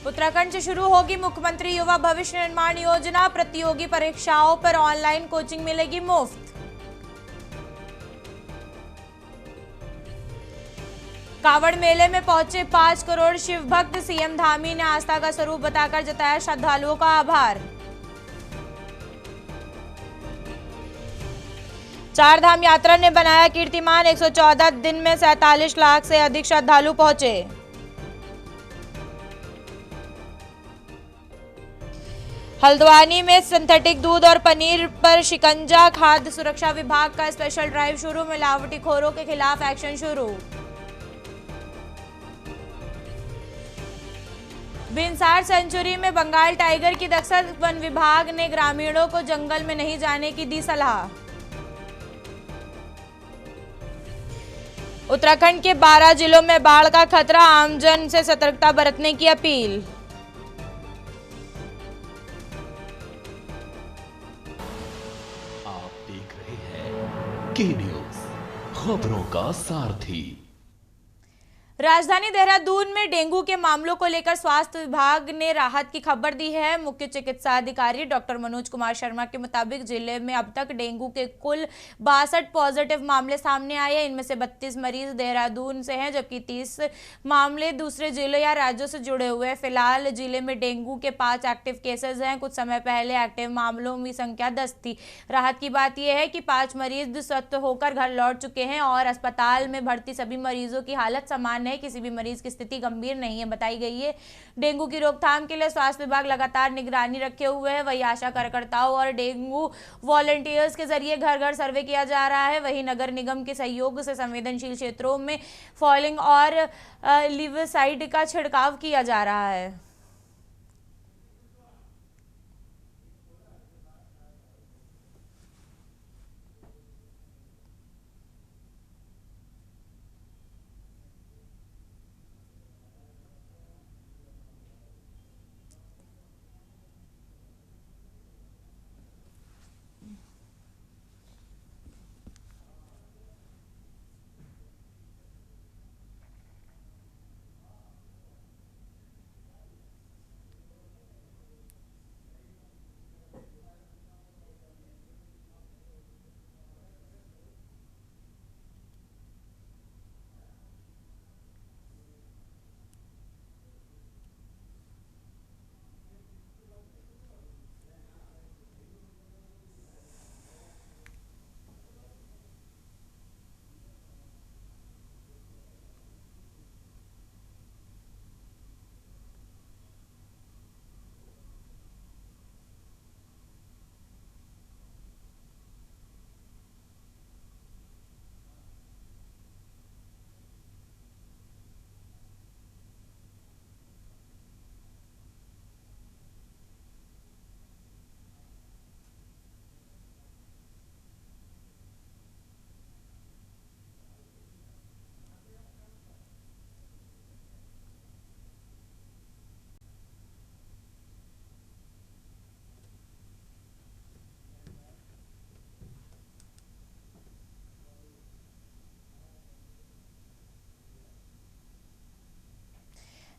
उत्तराखंड से शुरू होगी मुख्यमंत्री युवा भविष्य निर्माण योजना, प्रतियोगी परीक्षाओं पर ऑनलाइन कोचिंग मिलेगी मुफ्त। कांवड़ मेले में पहुंचे 5 करोड़ शिव भक्त, सीएम धामी ने आस्था का स्वरूप बताकर जताया श्रद्धालुओं का आभार। चार धाम यात्रा ने बनाया कीर्तिमान, 114 दिन में 47 लाख से अधिक श्रद्धालु पहुंचे। हल्द्वानी में सिंथेटिक दूध और पनीर पर शिकंजा, खाद्य सुरक्षा विभाग का स्पेशल ड्राइव शुरू, मिलावटीखोरों के खिलाफ एक्शन शुरू। बिनसार सेंचुरी में बंगाल टाइगर की दस्तक, वन विभाग ने ग्रामीणों को जंगल में नहीं जाने की दी सलाह। उत्तराखंड के 12 जिलों में बाढ़ का खतरा, आमजन से सतर्कता बरतने की अपील। आप देख रहे हैं के न्यूज, खबरों का सारथी। राजधानी देहरादून में डेंगू के मामलों को लेकर स्वास्थ्य विभाग ने राहत की खबर दी है। मुख्य चिकित्सा अधिकारी डॉक्टर मनोज कुमार शर्मा के मुताबिक जिले में अब तक डेंगू के कुल 62 पॉजिटिव मामले सामने आए हैं। इनमें से 32 मरीज देहरादून से हैं, जबकि 30 मामले दूसरे जिलों या राज्यों से जुड़े हुए हैं। फिलहाल जिले में डेंगू के 5 एक्टिव केसेज हैं। कुछ समय पहले एक्टिव मामलों की संख्या 10 थी। राहत की बात यह है कि 5 मरीज स्वस्थ होकर घर लौट चुके हैं और अस्पताल में भर्ती सभी मरीजों की हालत सामान्य, किसी भी मरीज की स्थिति गंभीर नहीं है बताई गई है। डेंगू की रोकथाम के लिए स्वास्थ्य विभाग लगातार निगरानी रखे हुए है। वही आशा कार्यकर्ताओं और डेंगू वॉलंटियर्स के जरिए घर घर सर्वे किया जा रहा है। वही नगर निगम के सहयोग से संवेदनशील क्षेत्रों में फॉलिंग और लिवसाइड का छिड़काव किया जा रहा है।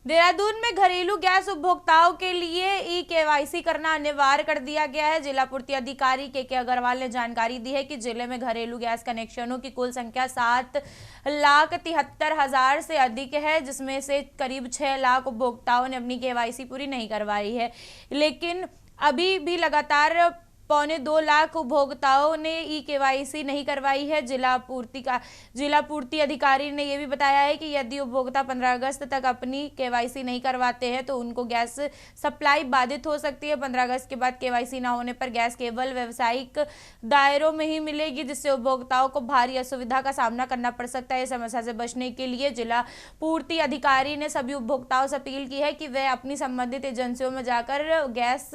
देहरादून में घरेलू गैस उपभोक्ताओं के लिए ई-केवाईसी करना अनिवार्य कर दिया गया है। जिला पूर्ति अधिकारी के अग्रवाल ने जानकारी दी है कि जिले में घरेलू गैस कनेक्शनों की कुल संख्या 7,73,000 से अधिक है, जिसमें से करीब 6 लाख उपभोक्ताओं ने अपनी केवाईसी पूरी नहीं करवाई है। लेकिन अभी भी लगातार 1.25 लाख उपभोक्ताओं ने ई-केवाईसी नहीं करवाई है। जिला पूर्ति अधिकारी ने यह भी बताया है कि यदि उपभोक्ता 15 अगस्त तक अपनी केवाईसी नहीं करवाते हैं तो उनको गैस सप्लाई बाधित हो सकती है। 15 अगस्त के बाद केवाईसी ना होने पर गैस केवल व्यावसायिक दायरों में ही मिलेगी, जिससे उपभोक्ताओं को भारी असुविधा का सामना करना पड़ सकता है। इस समस्या से बचने के लिए जिला पूर्ति अधिकारी ने सभी उपभोक्ताओं से अपील की है कि वे अपनी संबंधित एजेंसियों में जाकर गैस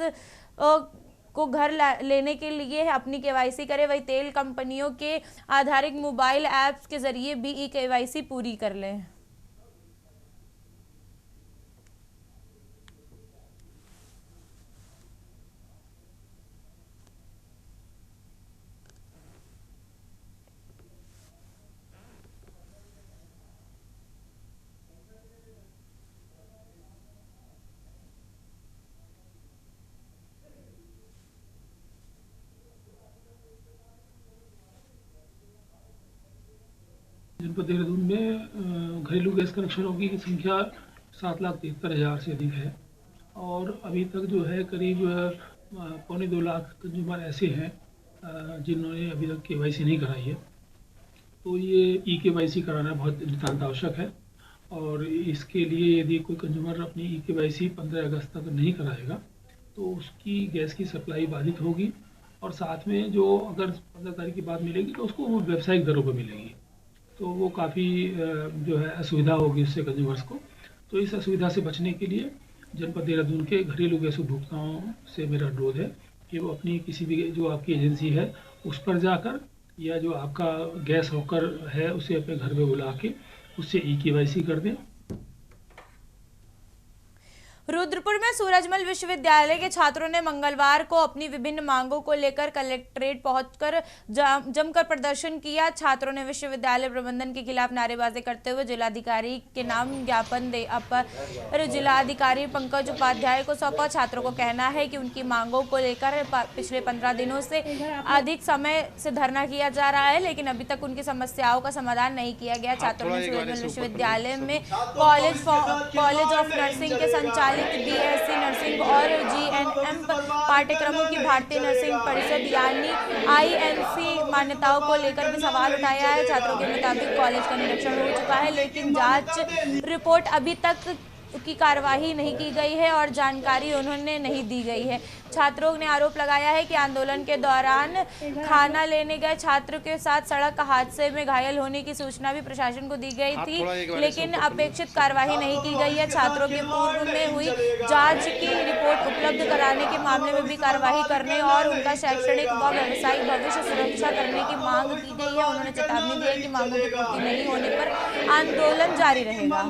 को घर लेने के लिए अपनी केवाईसी करें। वही तेल कंपनियों के आधारित मोबाइल ऐप्स के जरिए भी ई-केवाईसी पूरी कर लें। जनपद देहरादून में घरेलू गैस कनेक्शनों की संख्या 7,73,000 से अधिक है और अभी तक जो है करीब 2.25 लाख कंज्यूमर ऐसे हैं जिन्होंने अभी तक KYC नहीं कराई है। तो ये EKYC कराना बहुत नितांत आवश्यक है और इसके लिए यदि कोई कंज्यूमर अपनी EKYC 15 अगस्त तक नहीं कराएगा तो उसकी गैस की सप्लाई बाधित होगी और साथ में जो अगर 15 तारीख की बाद मिलेगी तो उसको वो व्यावसायिक दरों पर मिलेगी, तो वो काफ़ी जो है असुविधा होगी उससे कंज्यूमर्स को। तो इस असुविधा से बचने के लिए जनपद देहरादून के घरेलू गैस उपभोक्ताओं से मेरा अनुरोध है कि वो अपनी किसी भी जो आपकी एजेंसी है उस पर जाकर या जो आपका गैस होकर है उसे अपने घर में बुला के उससे EKYC कर दें। रुद्रपुर में सूरजमल विश्वविद्यालय के छात्रों ने मंगलवार को अपनी विभिन्न मांगों को लेकर कलेक्ट्रेट पहुंचकर जमकर प्रदर्शन किया। छात्रों ने विश्वविद्यालय प्रबंधन के खिलाफ नारेबाजी करते हुए जिलाधिकारी के नाम ज्ञापन दे अपर जिलाधिकारी पंकज उपाध्याय को सौंपा। छात्रों को कहना है कि उनकी मांगों को लेकर पिछले 15 दिनों से अधिक समय से धरना किया जा रहा है, लेकिन अभी तक उनकी समस्याओं का समाधान नहीं किया गया। छात्रों ने सूरजमल विश्वविद्यालय में कॉलेज ऑफ नर्सिंग के संचालित BSc नर्सिंग और GNM पाठ्यक्रमों की भारतीय नर्सिंग परिषद यानी INC मान्यताओं को लेकर भी सवाल उठाया है। छात्रों के मुताबिक कॉलेज का निरीक्षण हो चुका है, लेकिन जांच रिपोर्ट अभी तक की कार्यवाही नहीं की गई है और जानकारी उन्होंने नहीं दी गई है। छात्रों ने आरोप लगाया है कि आंदोलन के दौरान खाना लेने गए छात्र के साथ सड़क हादसे में घायल होने की सूचना भी प्रशासन को दी गई थी, लेकिन अपेक्षित कार्यवाही नहीं की गई है। छात्रों के पूर्व में हुई जांच की रिपोर्ट उपलब्ध कराने के मामले में भी कार्यवाही करने और उनका शैक्षणिक व व्यावसायिक भविष्य सुरक्षा करने की मांग की गई है। उन्होंने चेतावनी दी है कि मांगों की पूर्ति नहीं होने पर आंदोलन जारी रहेगा।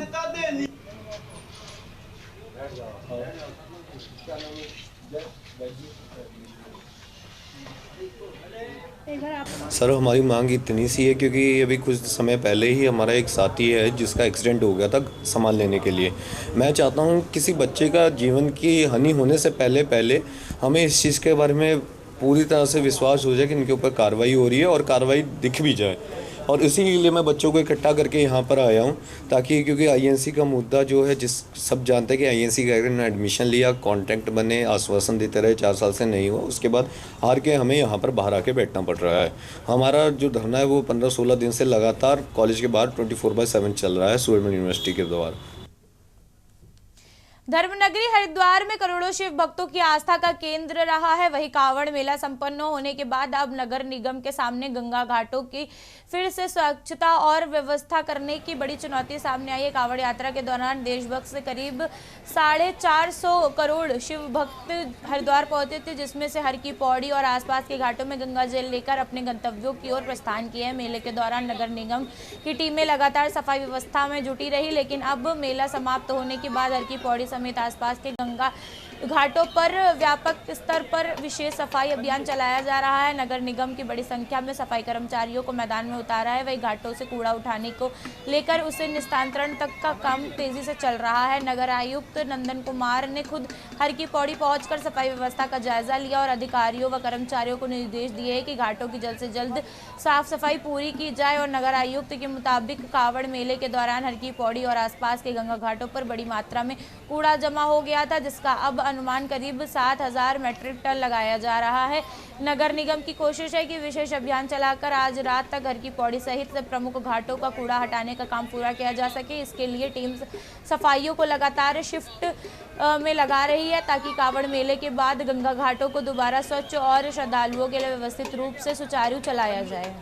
सर हमारी मांग इतनी सी है क्योंकि अभी कुछ समय पहले ही हमारा एक साथी है जिसका एक्सीडेंट हो गया था सामान लेने के लिए। मैं चाहता हूँ किसी बच्चे का जीवन की हानि होने से पहले हमें इस चीज़ के बारे में पूरी तरह से विश्वास हो जाए कि इनके ऊपर कार्रवाई हो रही है और कार्रवाई दिख भी जाए, और इसी के लिए मैं बच्चों को इकट्ठा करके यहाँ पर आया हूँ ताकि क्योंकि INC का मुद्दा जो है जिस सब जानते हैं कि INC का अगर एडमिशन लिया, कॉन्ट्रैक्ट बने, आश्वासन देते रहे, 4 साल से नहीं हुआ, उसके बाद हार के हमें यहाँ पर बाहर आके बैठना पड़ रहा है। हमारा जो धरना है वो 15-16 दिन से लगातार कॉलेज के बाहर 24/7 चल रहा है सूरजमल यूनिवर्सिटी के द्वारा। धर्मनगरी हरिद्वार में करोड़ों शिव भक्तों की आस्था का केंद्र रहा है। वहीं कांवड़ मेला संपन्न होने के बाद अब नगर निगम के सामने गंगा घाटों की फिर से स्वच्छता और व्यवस्था करने की बड़ी चुनौती सामने आई है। कांवड़ यात्रा के दौरान देशभक्त से करीब 450 करोड़ शिव भक्त हरिद्वार पहुंचे थे, जिसमें से हर की पौड़ी और आसपास के घाटों में गंगा जल लेकर अपने गंतव्यों की ओर प्रस्थान किए। मेले के दौरान नगर निगम की टीमें लगातार सफाई व्यवस्था में जुटी रही, लेकिन अब मेला समाप्त होने के बाद हर की पौड़ी समेत आसपास के गंगा घाटों पर व्यापक स्तर पर विशेष सफाई अभियान चलाया जा रहा है। नगर निगम की बड़ी संख्या में सफाई कर्मचारियों को मैदान में उतारा है। वही घाटों से कूड़ा उठाने को लेकर उसे निस्तारण तक का काम तेजी से चल रहा है। नगर आयुक्त नंदन कुमार ने खुद हर की पौड़ी पहुंचकर सफाई व्यवस्था का जायजा लिया और अधिकारियों व कर्मचारियों को निर्देश दिए कि घाटों की जल्द से जल्द साफ सफाई पूरी की जाए। और नगर आयुक्त के मुताबिक कावड़ मेले के दौरान हर की पौड़ी और आसपास के गंगा घाटों पर बड़ी मात्रा में कूड़ा जमा हो गया था, जिसका अब अनुमान करीब 7,000 मीट्रिक टन लगाया जा रहा है। नगर निगम की कोशिश है कि विशेष अभियान चलाकर आज रात तक हर की पौड़ी सहित प्रमुख घाटों का कूड़ा हटाने का काम पूरा किया जा सके। इसके लिए टीम सफाइयों को लगातार शिफ्ट में लगा रही है ताकि कावड़ मेले के बाद गंगा घाटों को दोबारा स्वच्छ और श्रद्धालुओं के लिए व्यवस्थित रूप से सुचारू चलाया जाए।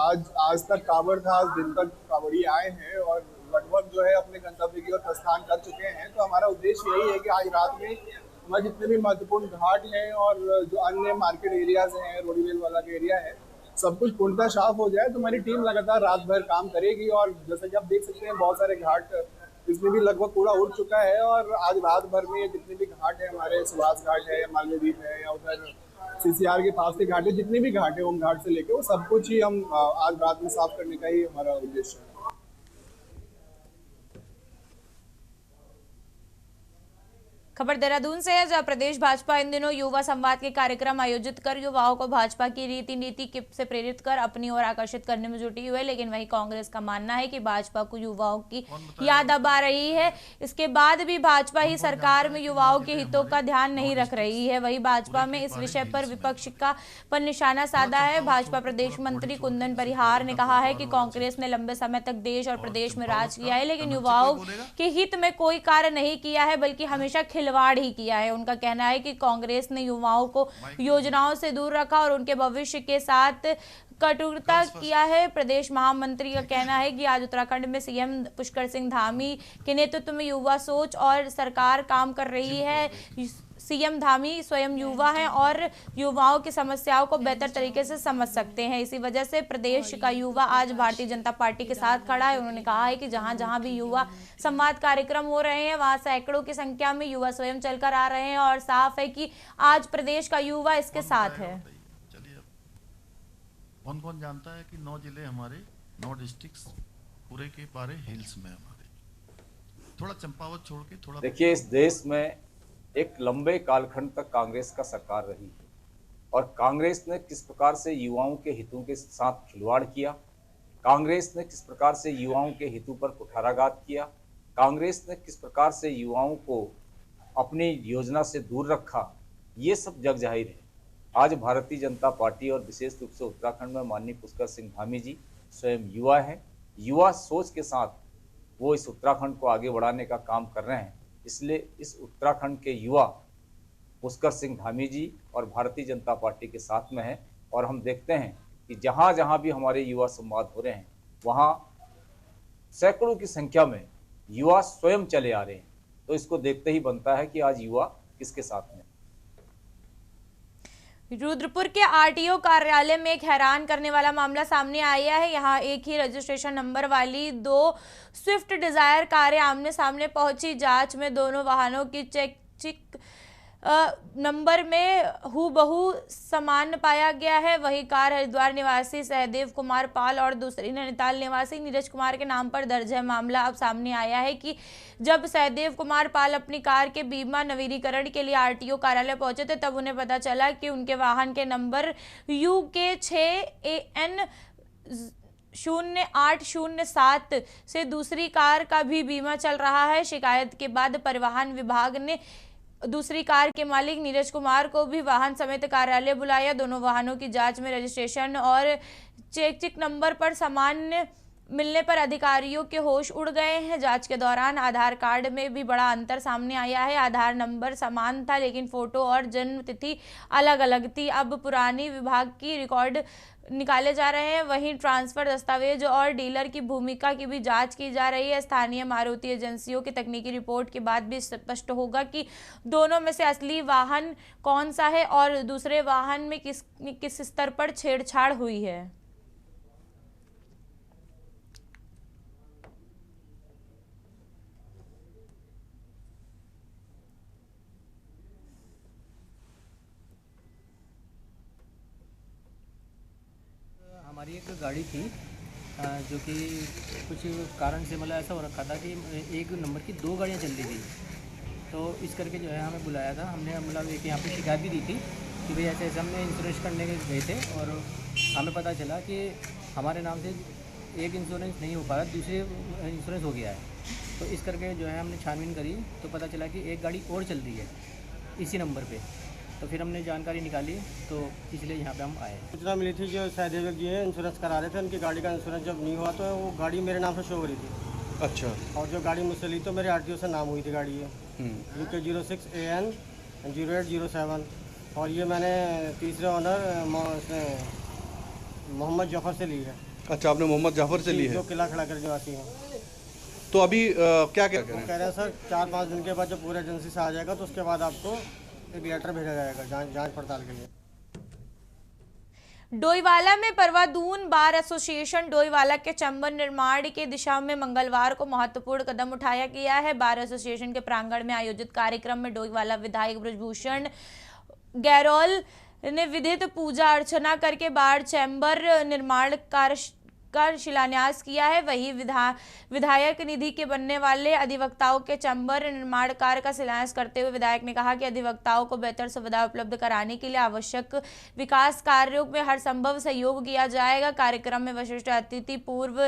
आज तक कांवड़ था, आज दिन तक कांवड़ी आए हैं और लगभग जो है अपने गंतव्य की ओर प्रस्थान कर चुके हैं। तो हमारा उद्देश्य यही है कि आज रात में हमारे जितने भी महत्वपूर्ण घाट हैं और जो अन्य मार्केट एरियाज हैं, रोडीवेल वाला का एरिया है, सब कुछ पूर्णतः साफ हो जाए। तो हमारी टीम लगातार रात भर काम करेगी और जैसा कि आप देख सकते हैं बहुत सारे घाट इसमें भी लगभग पूरा उड़ चुका है और आज रात भर में जितने भी घाट है, हमारे सुभाष घाट है या मालवीय द्वीप है या उधर CCR के पास के घाट है, जितने भी घाट है ओम घाट से लेके वो सब कुछ ही हम आज रात में साफ करने का ही हमारा उद्देश्य है। खबर देहरादून से है, जहां प्रदेश भाजपा इन दिनों युवा संवाद के कार्यक्रम आयोजित कर युवाओं को भाजपा की रीति नीति से प्रेरित कर अपनी ओर आकर्षित करने में जुटी हुई है। लेकिन वहीं कांग्रेस का मानना है कि भाजपा को युवाओं की याद अब आ रही है। इसके बाद भी भाजपा ही सरकार में युवाओं के हितों का ध्यान नहीं रख रही है। वहीं भाजपा में इस विषय पर विपक्ष का पर निशाना साधा है। भाजपा प्रदेश मंत्री कुंदन परिहार ने कहा है कि कांग्रेस ने लंबे समय तक देश और प्रदेश में राज किया है, लेकिन युवाओं के हित में कोई कार्य नहीं किया है, बल्कि हमेशा खिलवाड़ ही किया है। उनका कहना है कि कांग्रेस ने युवाओं को योजनाओं से दूर रखा और उनके भविष्य के साथ कटुता किया है। प्रदेश महामंत्री का कहना है कि आज उत्तराखंड में सीएम पुष्कर सिंह धामी के नेतृत्व में युवा सोच और सरकार काम कर रही है। सीएम धामी स्वयं युवा हैं और युवाओं की समस्याओं को बेहतर तरीके से समझ सकते हैं। इसी वजह से प्रदेश का युवा आज भारतीय जनता पार्टी के साथ खड़ा है। उन्होंने कहा है कि जहां जहां भी युवा संवाद कार्यक्रम हो रहे हैं वहां सैकड़ों की संख्या में युवा स्वयं चलकर आ रहे हैं और साफ है कि आज प्रदेश का युवा इसके साथ है। चलिए, कौन कौन जानता है कि 9 जिले हमारे 9 डिस्ट्रिक्ट्स पूरे के बारे हिल्स में हमारे, थोड़ा चंपावत छोड़ के थोड़ा देखिए, इस देश में एक लंबे कालखंड तक कांग्रेस का सरकार रही है और कांग्रेस ने किस प्रकार से युवाओं के हितों के साथ खिलवाड़ किया, कांग्रेस ने किस प्रकार से युवाओं के हितों पर कुठाराघात किया, कांग्रेस ने किस प्रकार से युवाओं को अपनी योजना से दूर रखा, ये सब जग जाहिर है। आज भारतीय जनता पार्टी और विशेष रूप से उत्तराखंड में माननीय पुष्कर सिंह धामी जी स्वयं युवा हैं। युवा सोच के साथ वो इस उत्तराखंड को आगे बढ़ाने का काम कर रहे हैं। इसलिए इस उत्तराखंड के युवा पुष्कर सिंह धामी जी और भारतीय जनता पार्टी के साथ में है और हम देखते हैं कि जहाँ जहाँ भी हमारे युवा संवाद हो रहे हैं वहाँ सैकड़ों की संख्या में युवा स्वयं चले आ रहे हैं। तो इसको देखते ही बनता है कि आज युवा किसके साथ में। रुद्रपुर के आरटीओ कार्यालय में एक हैरान करने वाला मामला सामने आया है। यहां एक ही रजिस्ट्रेशन नंबर वाली 2 स्विफ्ट डिजायर कारें आमने सामने पहुंची। जांच में दोनों वाहनों की चेक नंबर में हूबहू समान पाया गया है। वही कार हरिद्वार निवासी सहदेव कुमार पाल और दूसरी नैनीताल निवासी नीरज कुमार के नाम पर दर्ज है। मामला अब सामने आया है कि जब सहदेव कुमार पाल अपनी कार के बीमा नवीनीकरण के लिए आरटीओ कार्यालय पहुंचे थे तब उन्हें पता चला कि उनके वाहन के नंबर UK6AN 0807 से दूसरी कार का भी बीमा चल रहा है। शिकायत के बाद परिवहन विभाग ने दूसरी कार के मालिक नीरज कुमार को भी वाहन समेत कार्यालय बुलाया। दोनों वाहनों की जांच में रजिस्ट्रेशन और चेक नंबर पर सामान्य मिलने पर अधिकारियों के होश उड़ गए हैं। जांच के दौरान आधार कार्ड में भी बड़ा अंतर सामने आया है। आधार नंबर समान था लेकिन फोटो और जन्म तिथि अलग अलग थी। अब पुरानी विभाग की रिकॉर्ड निकाले जा रहे हैं। वहीं ट्रांसफर दस्तावेज और डीलर की भूमिका की भी जांच की जा रही है। स्थानीय मारुति एजेंसियों की तकनीकी रिपोर्ट के बाद भी स्पष्ट होगा कि दोनों में से असली वाहन कौन सा है और दूसरे वाहन में किस स्तर पर छेड़छाड़ हुई है। हमारी एक गाड़ी थी जो कि कुछ कारण से मतलब ऐसा हो रखा था कि एक नंबर की 2 गाड़ियाँ चल रही थी। तो इस करके जो है हमें बुलाया था। हमने मतलब एक यहाँ पे शिकायत भी दी थी कि भाई ऐसे हमने इंश्योरेंस करने के गए थे और हमें पता चला कि हमारे नाम से एक इंश्योरेंस नहीं हो पा रहा, दूसरे इंश्योरेंस हो गया है। तो इस करके जो है हमने छानबीन करी तो पता चला कि एक गाड़ी और चल रही है इसी नंबर पे। तो फिर हमने जानकारी निकाली तो इसलिए यहाँ पे हम आए। सूचना मिली थी जो सहदेव जी हैं इंश्योरेंस करा रहे थे, उनकी गाड़ी का इंश्योरेंस जब नहीं हुआ तो वो गाड़ी मेरे नाम से शो हो रही थी। अच्छा। और जो गाड़ी मुझसे ली तो मेरे आरटीओ से नाम हुई थी गाड़ी ये UK06AN 0807 और ये मैंने तीसरे ऑनर मोहम्मद जफ़र से ली है। अच्छा, आपने मोहम्मद जाफर से ली है? जो किला खड़ा कर निवासी हैं। तो अभी क्या क्या करें? कह रहे हैं सर 4-5 दिन के बाद जब पूरे एजेंसी से आ जाएगा तो उसके बाद आपको एक लेटर भेजा जाएगा जांच पड़ताल के लिए। डोईवाला में परवादून बार एसोसिएशन डोईवाला के चैम्बर निर्माण की दिशा में मंगलवार को महत्वपूर्ण कदम उठाया गया है। बार एसोसिएशन के प्रांगण में आयोजित कार्यक्रम में डोईवाला विधायक ब्रजभूषण गैरोल ने विधित पूजा अर्चना करके बार चैम्बर निर्माण कार्य का शिलान्यास किया है। वही विधायक निधि के बनने वाले अधिवक्ताओं के चैम्बर निर्माण कार्य का शिलान्यास करते हुए विधायक ने कहा कि अधिवक्ताओं को बेहतर सुविधा उपलब्ध कराने के लिए आवश्यक विकास कार्यों में हर संभव सहयोग किया जाएगा। कार्यक्रम में विशिष्ट अतिथि पूर्व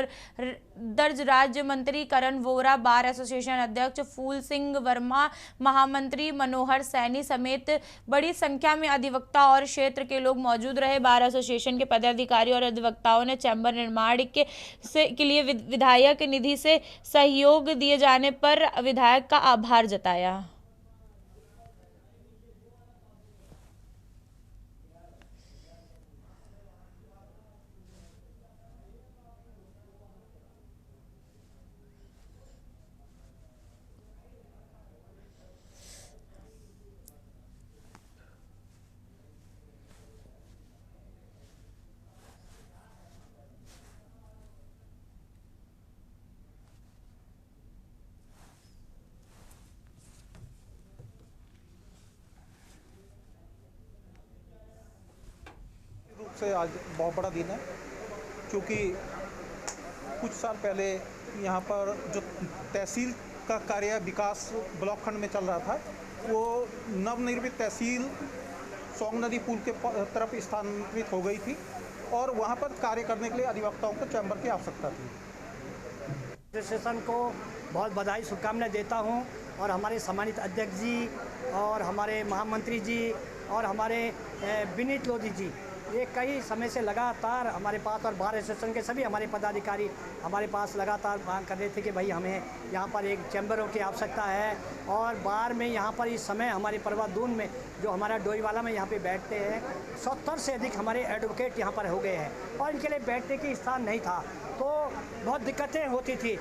दर्ज राज्य मंत्री करण वोरा, बार एसोसिएशन अध्यक्ष फूल सिंह वर्मा, महामंत्री मनोहर सैनी समेत बड़ी संख्या में अधिवक्ता और क्षेत्र के लोग मौजूद रहे। बार एसोसिएशन के पदाधिकारी और अधिवक्ताओं ने चैम्बर निर्माण के लिए विधायक निधि से सहयोग दिए जाने पर विधायक का आभार जताया। से आज बहुत बड़ा दिन है, क्योंकि कुछ साल पहले यहाँ पर जो तहसील का कार्य विकास ब्लॉक खंड में चल रहा था, वो नवनिर्मित तहसील सोंग नदी पुल के तरफ स्थानांतरित हो गई थी और वहाँ पर कार्य करने के लिए अधिवक्ताओं को चैम्बर की आवश्यकता थी। एसोसिएशन को बहुत बधाई शुभकामनाएं देता हूं और हमारे सम्मानित अध्यक्ष जी और हमारे महामंत्री जी और हमारे विनीत लोधी जी, ये कई समय से लगातार हमारे पास और बार एसोसिएशन के सभी हमारे पदाधिकारी हमारे पास लगातार मांग कर रहे थे कि भाई हमें यहाँ पर एक चैम्बरों की आवश्यकता है। और बार में यहाँ पर इस समय हमारे परवादून में जो हमारा डोईवाला में यहाँ पे बैठते हैं 70 से अधिक हमारे एडवोकेट यहाँ पर हो गए हैं और इनके लिए बैठने की स्थान नहीं था, तो बहुत दिक्कतें होती थी।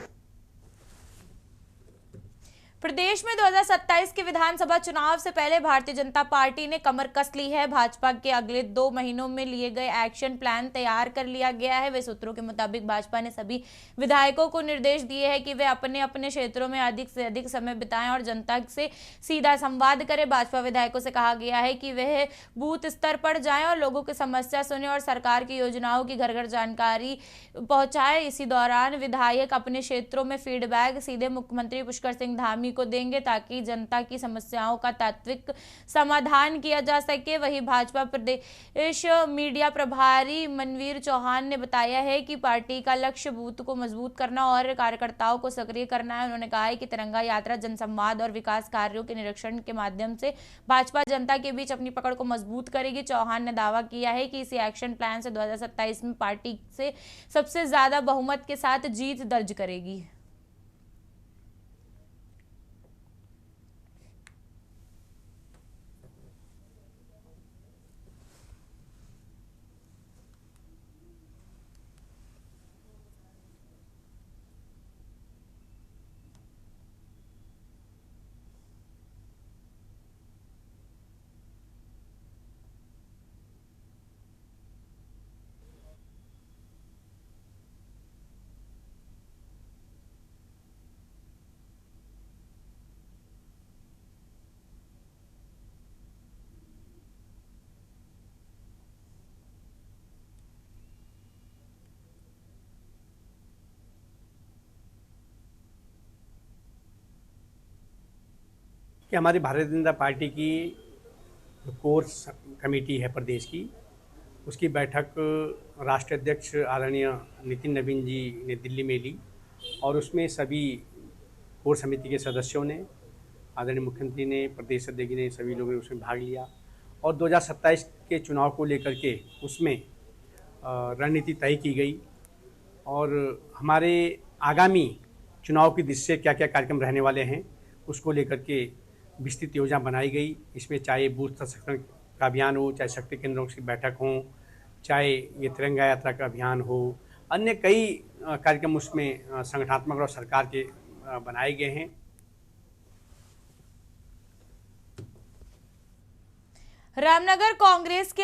प्रदेश में 2027 के विधानसभा चुनाव से पहले भारतीय जनता पार्टी ने कमर कस ली है। भाजपा के अगले 2 महीनों में लिए गए एक्शन प्लान तैयार कर लिया गया है। वे सूत्रों के मुताबिक भाजपा ने सभी विधायकों को निर्देश दिए हैं कि वे अपने अपने क्षेत्रों में अधिक से अधिक समय बिताएं और जनता से सीधा संवाद करें। भाजपा विधायकों से कहा गया है कि वह बूथ स्तर पर जाएं और लोगों की समस्या सुने और सरकार की योजनाओं की घर घर जानकारी पहुंचाएं। इसी दौरान विधायक अपने क्षेत्रों में फीडबैक सीधे मुख्यमंत्री पुष्कर सिंह धामी को देंगे ताकि जनता की समस्याओं का तात्विक समाधान किया जा सके। वहीं भाजपा प्रदेश मीडिया प्रभारी मनवीर चौहान ने बताया है कि पार्टी का लक्ष्य बूथ को मजबूत करना और कार्यकर्ताओं को सक्रिय करना है। उन्होंने कहा है कि तिरंगा यात्रा, जनसंवाद और विकास कार्यों के निरीक्षण के माध्यम से भाजपा जनता के बीच अपनी पकड़ को मजबूत करेगी। चौहान ने दावा किया है कि इसी एक्शन प्लान से 2027 में पार्टी से सबसे ज्यादा बहुमत के साथ जीत दर्ज करेगी। कि हमारी भारतीय जनता पार्टी की कोर कमेटी है प्रदेश की, उसकी बैठक राष्ट्रीय अध्यक्ष आदरणीय नितिन नवीन जी ने दिल्ली में ली और उसमें सभी कोर समिति के सदस्यों ने, आदरणीय मुख्यमंत्री ने, प्रदेश अध्यक्ष ने, सभी लोगों ने उसमें भाग लिया और 2027 के चुनाव को लेकर के उसमें रणनीति तय की गई और हमारे आगामी चुनाव की दृष्टि से क्या क्या कार्यक्रम रहने वाले हैं उसको लेकर के विस्तृत योजना बनाई गई। इसमें चाहे बूथ सशक्तिकरण का अभियान हो, चाहे शक्ति केंद्रों की बैठक हो, चाहे ये तिरंगा यात्रा का अभियान हो, अन्य कई कार्यक्रम उसमें संगठनात्मक और सरकार के बनाए गए हैं। रामनगर कांग्रेस के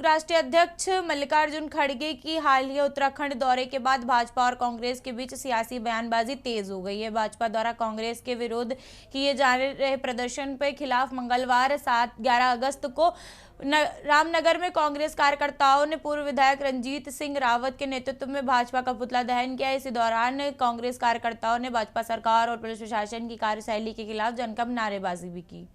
राष्ट्रीय अध्यक्ष मल्लिकार्जुन खड़गे की हाल ही उत्तराखंड दौरे के बाद भाजपा और कांग्रेस के बीच सियासी बयानबाजी तेज हो गई है। भाजपा द्वारा कांग्रेस के विरोध किए जा रहे प्रदर्शन के खिलाफ मंगलवार 11 अगस्त को रामनगर में कांग्रेस कार्यकर्ताओं ने पूर्व विधायक रंजीत सिंह रावत के नेतृत्व में भाजपा का पुतला दहन किया। इसी दौरान कांग्रेस कार्यकर्ताओं ने भाजपा सरकार और पुलिस प्रशासन की कार्यशैली के खिलाफ जमकर नारेबाजी भी की।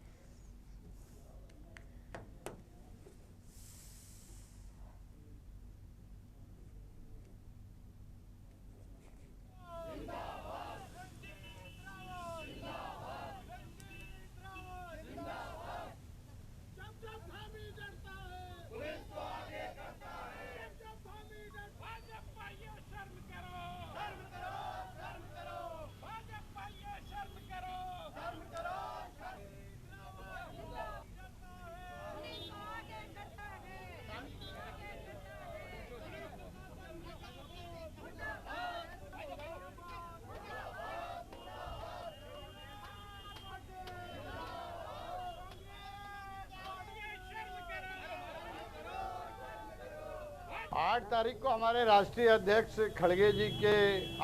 आठ तारीख को हमारे राष्ट्रीय अध्यक्ष खड़गे जी के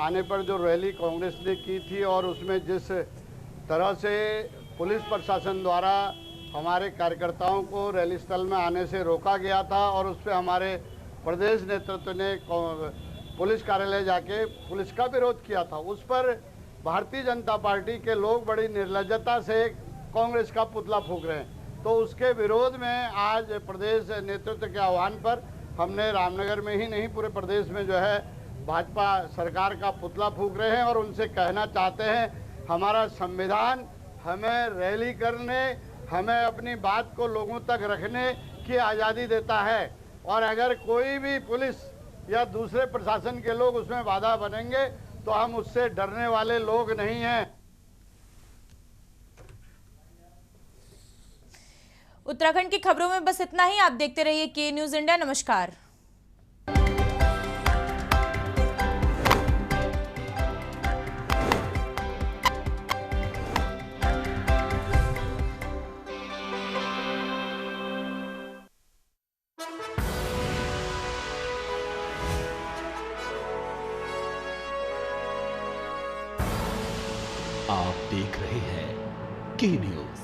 आने पर जो रैली कांग्रेस ने की थी और उसमें जिस तरह से पुलिस प्रशासन द्वारा हमारे कार्यकर्ताओं को रैली स्थल में आने से रोका गया था और उस पर हमारे प्रदेश नेतृत्व ने पुलिस कार्यालय जाके पुलिस का विरोध किया था। उस पर भारतीय जनता पार्टी के लोग बड़ी निर्लज्जता से कांग्रेस का पुतला फूंक रहे हैं। तो उसके विरोध में आज प्रदेश नेतृत्व के आह्वान पर हमने रामनगर में ही नहीं पूरे प्रदेश में जो है भाजपा सरकार का पुतला फूंक रहे हैं और उनसे कहना चाहते हैं हमारा संविधान हमें रैली करने, हमें अपनी बात को लोगों तक रखने की आज़ादी देता है और अगर कोई भी पुलिस या दूसरे प्रशासन के लोग उसमें बाधा बनेंगे तो हम उससे डरने वाले लोग नहीं हैं। उत्तराखंड की खबरों में बस इतना ही। आप देखते रहिए के न्यूज़ इंडिया। नमस्कार। आप देख रहे हैं के न्यूज़,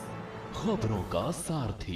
खबरों का सारथी।